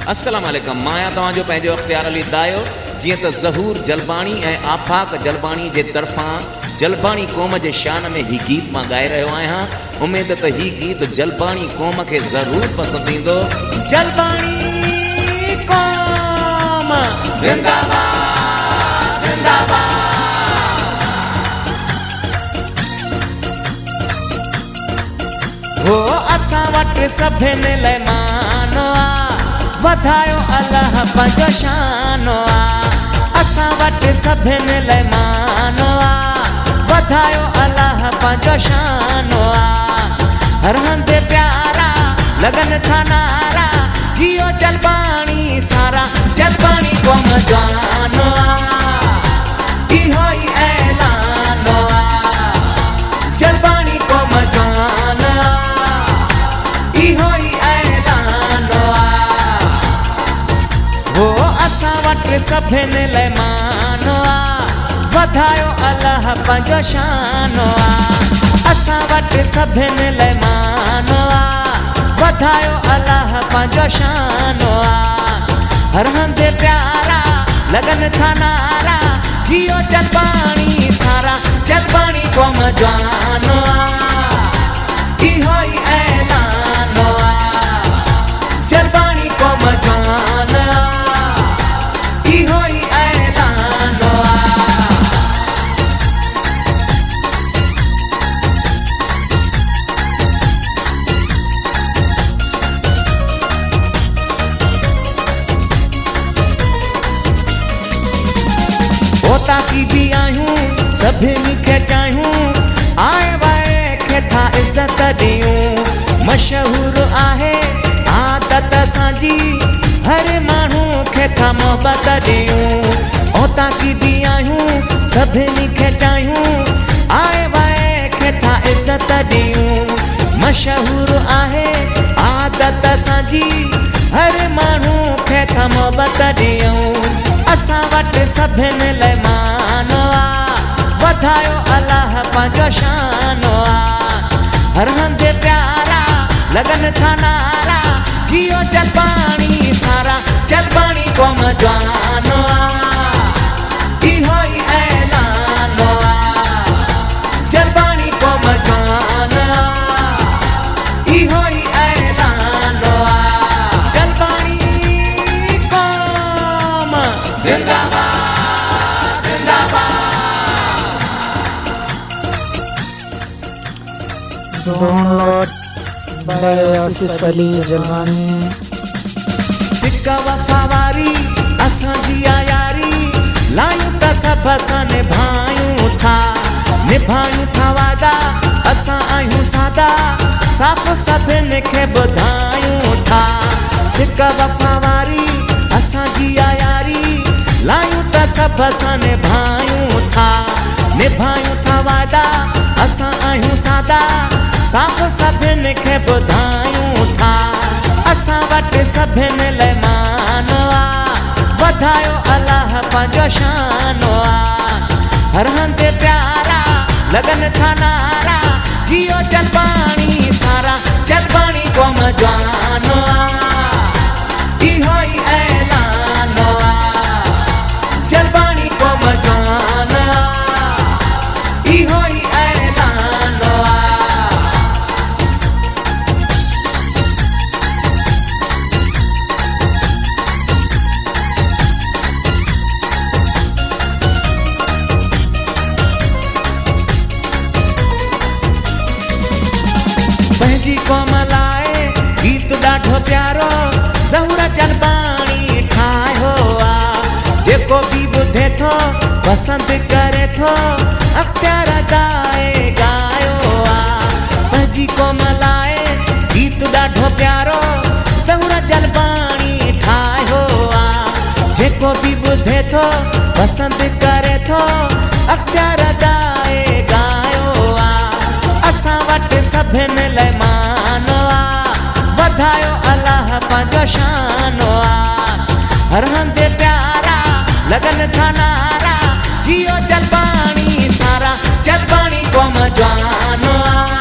अस्सलाम वालेकुम। माया तवाजो पंहिंजो अख्तियार अली दायो जी तो ज़हूर जलबाणी ए आफाक जलबाणी जे तरफा जलबाणी क़ौम के शान में ही गीत मां गाए रहो आहियां। उम्मीद तो ही गीत जलबाणी क़ौम के जरूर पसंद ईंदो। जलबाणी क़ौम जिंदाबाद जिंदाबाद। हो असां वटि सभिनी लाइ मानो आ, वधायो अल्लाह पंहिंजो शानो आ। असां वटि सभिनी लाइ मानो आ, वधायो अल्लाह पंहिंजो शानो आ। हर हंधि प्यारा लगन था नारा, जियो जलबाणी सारा जलबाणी क़ौम जानो आ। इहो ई ऐलानो आ, जलबाणी क़ौम जानो आ। इहो ई ऐलानो आ, हो असां वटि सभिनी लाइ मानो आ, वधायो अल्लाह पंहिंजो शानो आ। असां वटि सभिनी लाइ मानो आ, वधायो अल्लाह पंहिंजो शानो आ। हर हंधि प्यारा लगन था नारा, जियो जलबाणी सारा जलबाणी क़ौम जानो आ। इहो ई ऐलानो आ, जलबाणी क़ौम जानो आ। इहो ई ऐलानो आ। ताकी भी आयूं सभिनी खे चाहियूं, आए वाए खे था इज़त ॾियूं। मशहूर आहे आदत असांजी, हर माण्हू खे था मोहबत ॾियूं। ओ ताकी भी आयूं सभिनी खे चाहियूं, आए वाए खे था इज़त ॾियूं। मशहूर आहे आदत असांजी, हर माण्हू खे था मोहबत ॾियूं। असां वटि सभिनी लाइ मानो आ, वधायो अल्लाह पंहिंजो शानो आ। हर हंधि प्यारा लगन था नारा, जियो जलबाणी सारा जलबाणी क़ौम जानो आ। इहो ई ऐलानो आ, जलबाणी क़ौम जानो आ। इहो ई ऐलानो आ, जलबाणी क़ौम जिंदाबाद जिंदाबाद। Download by Asif Ali Jalbani. सिक वफ़ावारी असांजी यारी, लायूं त सभु असां निभायूं था वादा। असां आहियूं सादा, साफ़ सभिनी खे ॿुधायूं था। सिक वफ़ावारी असांजी यारी, लायूं त सभु असां निभायूं था वादा। असां आहियूं सादा, साफ़ सभिनी खे ॿुधायूं था। असां वटि सभिनी लाइ मानो आ, वधायो अल्लाह पंहिंजो शानो आ। हर हंधि प्यारा लगन था नारा, जियो जलबाणी सारा जलबाणी क़ौम जानो आ। इहो ई ऐलानो आ, जलबाणी क़ौम जानो आ। इहो ई ऐलानो आ। पंहिंजी क़ौम लाइ गीत ॾाढो प्यारो ज़हूर जलबाणी ठाहियो आ। जेको बि ॿुधे थो पसंदि करे थो, अख्तियार गायो आ। पंहिंजी क़ौम लाइ गीत ॾाढो प्यारो ज़हूर जलबाणी ठाहियो आ। जेको बि ॿुधे थो पसंदि करे थो, अख्तियार गायो आ। असां वटि सभिनी लाइ मानो आ, वधायो अल्लाह पंहिंजो शानो आ। हर हंधि प्यारा लगन था नारा, जियो जलबाणी सारा जलबाणी क़ौम जानो आ।